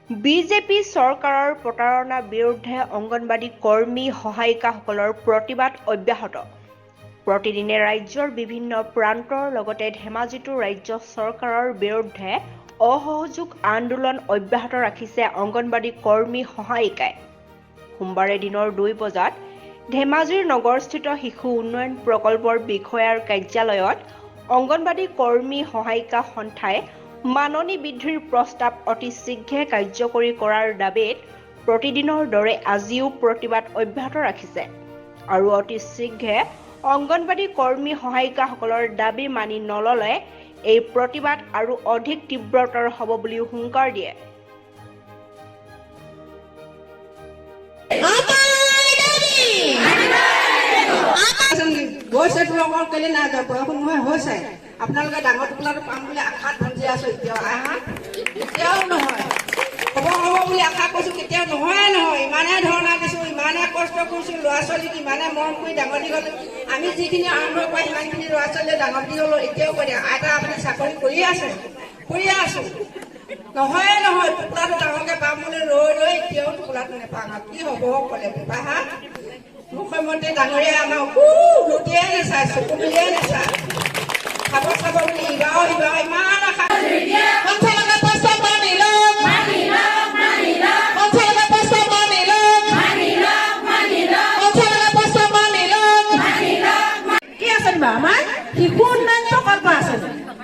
BJP চৰকাৰৰ প্ৰতাৰণা বিৰুদ্ধে অংগনবাড়ী কৰ্মী সহায়িকাসকলৰ প্ৰতিবাদ অব্যাহত। প্ৰতিদিনে ৰাজ্যৰ বিভিন্ন প্ৰান্তৰ লগতে ধেমাজিতো ৰাজ্য চৰকাৰৰ বিৰুদ্ধে অসহযোগ আন্দোলন অব্যাহত ৰাখিছে অংগনবাড়ী কৰ্মী সহায়িকাই। সোমবাৰে দিনৰ 2 বজাত ধেমাজিৰ নগৰস্থিত শিশু উন্নয়ন প্ৰকল্পৰ বিষয়াৰ কাৰ্যালয়ত অংগনবাড়ী কৰ্মী সহায়িকা সন্থাই মাননি বৃদ্ধিৰ প্ৰস্তাৱ অতি শীঘ্ৰে কাৰ্যকৰী কৰাৰ দাবীত প্ৰতিদিনৰ দৰে আজিও প্ৰতিবাদ অব্যাহত ৰাখিছে আৰু অতি শীঘ্ৰে অংগনবাড়ী কৰ্মী সহায়িকাসকলৰ দাবী মানি নললে এই প্ৰতিবাদ আৰু অধিক তীব্ৰতৰ হ'ব বুলিও হুংকাৰ দিয়ে। আপোনালোকে ডাঙৰ টুকুৰাটো পাম বুলি আশাত বঞ্চি আছো। এতিয়াও নহয়, হ'ব বুলি আশা কৰিছো, কেতিয়াও নহয়। ইমানে ধৰ্ণা দিছো, ইমানে কষ্ট কৰিছো, ল'ৰা ছোৱালীক ইমানে মৰম কৰি ডাঙৰ দীঘল আমি যিখিনি আৰম্ভ কৰা সিমানখিনি ল'ৰা ছোৱালীয়ে ডাঙৰ দীঘল এতিয়াও কৰি আইতা আপুনি চাকৰি কৰিয়ে আছো। নহয় টুকুৰাটো ডাঙৰকে পাম বুলি ৰৈ এতিয়াও টুকুৰাটো নেপাম। কি হ'ব ক'লে হা? মুখ্যমন্ত্ৰী ডাঙৰীয়া আমাৰ লুটিয়ে নাচায়, চকু মিলিয়ে নাচায়। খাব বুলি ইবাও ইমান আশা আমাৰ শিশু উন্নয়ন প্ৰকল্প আছে।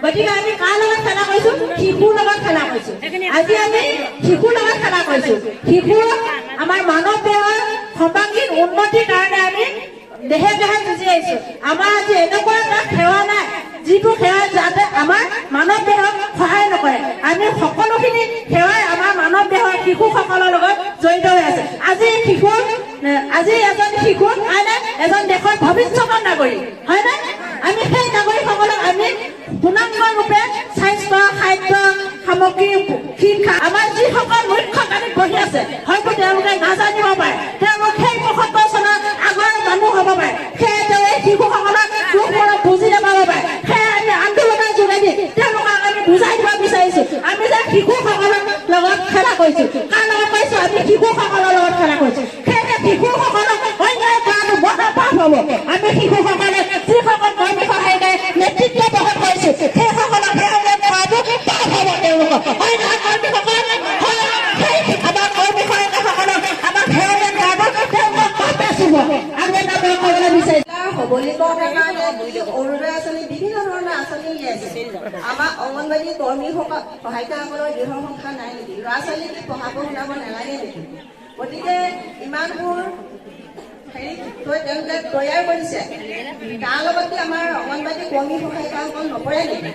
গতিকে আমি কাৰ লগত খেলা কৰিছো? শিশুৰ লগত খেলা কৰিছো। আজি আমি শিশুৰ লগত খেলা কৰিছো। শিশু আমাৰ মানৱ দেহৰ সৰ্বাংগীন উন্নতিৰ কাৰণে আমি দেহে যুঁজি আহিছো। আমাৰ আজি এনেকুৱা এটা সেৱা নাই যিটো সেৱা যাতে আমাৰ মানৱ দেহক সহায় নকৰে। আমি সকলোখিনি সেৱাই আমাৰ মানৱ দেহৰ শিশুসকলৰ লগত জড়িত হৈ আছে। আজি এজন শিশু হয়নে এজন দেশৰ ভৱিষ্যতৰ নাগৰিক হয়নে? আমি সেই নাগৰিকসকলক আমি পূৰ্ণাংগ ৰূপে স্বাস্থ্য, খাদ্য সামগ্ৰী, শিক্ষা আমাৰ যিসকল মুখ্য কামত বহি আছে হয়তো তেওঁলোকে নাজানিব পাৰে, তেওঁলোক সেই ৭৫ চনৰ আগৰ মানুহ হ'ব পাৰে, সেয়ে তেওঁ এই শিশুসকলক দুখ মৰম বুজি নাপাব পাৰে। সেয়ে আমি আন্দোলনৰ যোগেদি তেওঁলোকক আমি বুজাই দিব বিচাৰিছো আমি যে শিশুসকলৰ লগত খেলা কৰিছো। কাৰ লগত পাইছো? আমি শিশুসকলৰ লগত খেলা কৰিছো। সেয়ে শিশুসকলক অন্যায় কৰাটো বন্ধ পাপ হ'ব। আমি শিশুসকলে যিসকল কৰ্মী সহায়িকাই নেতৃত্ব বহন কৰিছো সেইসকলক সেয়া কৰাটো পাপ হ'ব। তেওঁলোকক আমাৰ কৰ্মী সহায়িকাসকলক আমাক সেয়া কৰাটো তেওঁলোকক পাপ আছিব। আমি এটা ক'বলৈ বিচাৰিছো সবলীকৰণৰ কাৰণে অৰুণোদয় আঁচনি বিভিন্ন ধৰণৰ আঁচনি উলিয়াইছে। আমাৰ অংগনবাড়ী কৰ্মী সহায়িকাসকলৰ দৃঢ় সংখ্যা নাই নেকি? ল'ৰা ছোৱালীক পঢ়াব শুনাব নালাগে নেকি? গতিকে ইমানবোৰ তেওঁলোকে তৈয়াৰ কৰিছে, তাৰ লগতে আমাৰ অংগনবাড়ী কৰ্মী সহায়িকাসকল নপৰে নেকি?